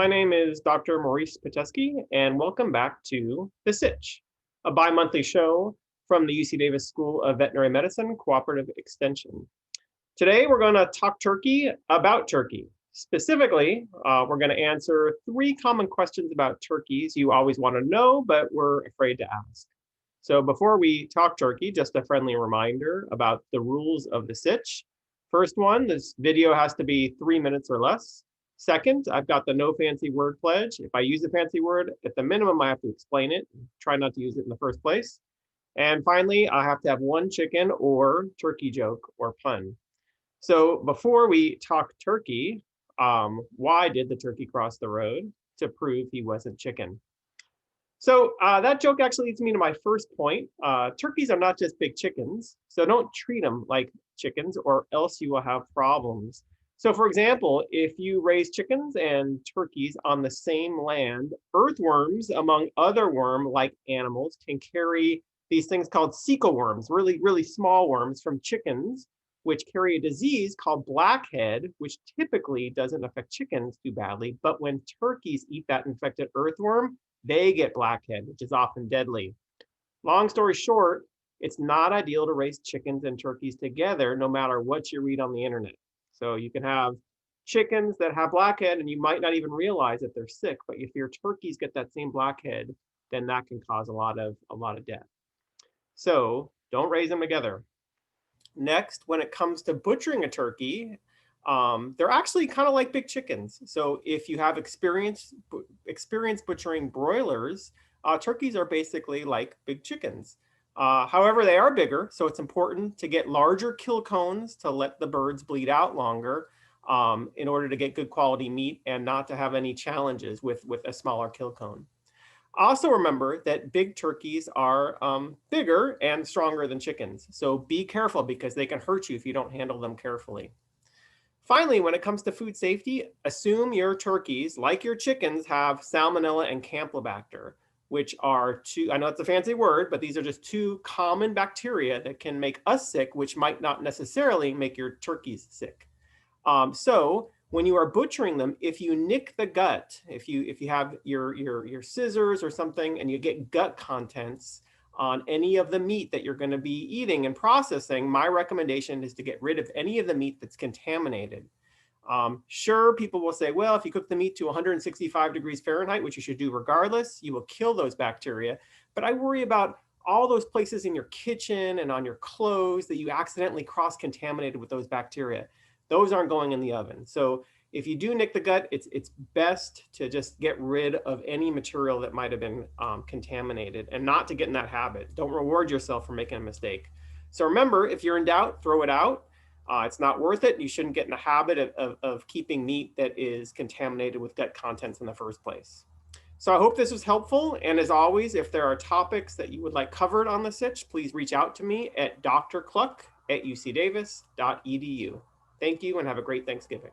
My name is Dr. Maurice Pitesky, and welcome back to The Sitch, a bi-monthly show from the UC Davis School of Veterinary Medicine Cooperative Extension. Today, we're going to talk turkey about turkey. Specifically, we're going to answer 3 common questions about turkeys you always want to know, but we're afraid to ask. So before we talk turkey, just a friendly reminder about the rules of the Sitch. First one, this video has to be 3 minutes or less. Second, I've got the no fancy word pledge. If I use a fancy word, at the minimum, I have to explain it. Try not to use it in the first place. And finally, I have to have 1 chicken or turkey joke or pun. So before we talk turkey, why did the turkey cross the road? To prove he wasn't chicken. So that joke actually leads me to my first point. Turkeys are not just big chickens, so don't treat them like chickens or else you will have problems. So for example, if you raise chickens and turkeys on the same land, earthworms, among other worm-like animals, can carry these things called cecal worms, really small worms from chickens, which carry a disease called blackhead, which typically doesn't affect chickens too badly. But when turkeys eat that infected earthworm, they get blackhead, which is often deadly. Long story short, it's not ideal to raise chickens and turkeys together, no matter what you read on the internet. So you can have chickens that have blackhead and you might not even realize that they're sick, but if your turkeys get that same blackhead, then that can cause a lot of death. So don't raise them together. Next, when it comes to butchering a turkey, they're actually kind of like big chickens. So if you have experience butchering broilers, turkeys are basically like big chickens. However, they are bigger, so it's important to get larger kill cones to let the birds bleed out longer in order to get good quality meat and not to have any challenges with a smaller kill cone. Also remember that big turkeys are bigger and stronger than chickens, so be careful because they can hurt you if you don't handle them carefully. Finally, when it comes to food safety, assume your turkeys, like your chickens, have Salmonella and Campylobacter, which are 2, I know it's a fancy word, but these are just 2 common bacteria that can make us sick, which might not necessarily make your turkeys sick. So when you are butchering them, if you nick the gut, if you have your scissors or something and you get gut contents on any of the meat that you're going to be eating and processing, my recommendation is to get rid of any of the meat that's contaminated. Sure, people will say, well, if you cook the meat to 165 degrees Fahrenheit, which you should do regardless, you will kill those bacteria. But I worry about all those places in your kitchen and on your clothes that you accidentally cross-contaminated with those bacteria. Those aren't going in the oven. So if you do nick the gut, it's best to just get rid of any material that might have been contaminated and not to get in that habit. Don't reward yourself for making a mistake. So remember, if you're in doubt, throw it out. It's not worth it. You shouldn't get in the habit of keeping meat that is contaminated with gut contents in the first place. So I hope this was helpful. And as always, if there are topics that you would like covered on the Sitch, please reach out to me at drcluck@ucdavis.edu. Thank you and have a great Thanksgiving.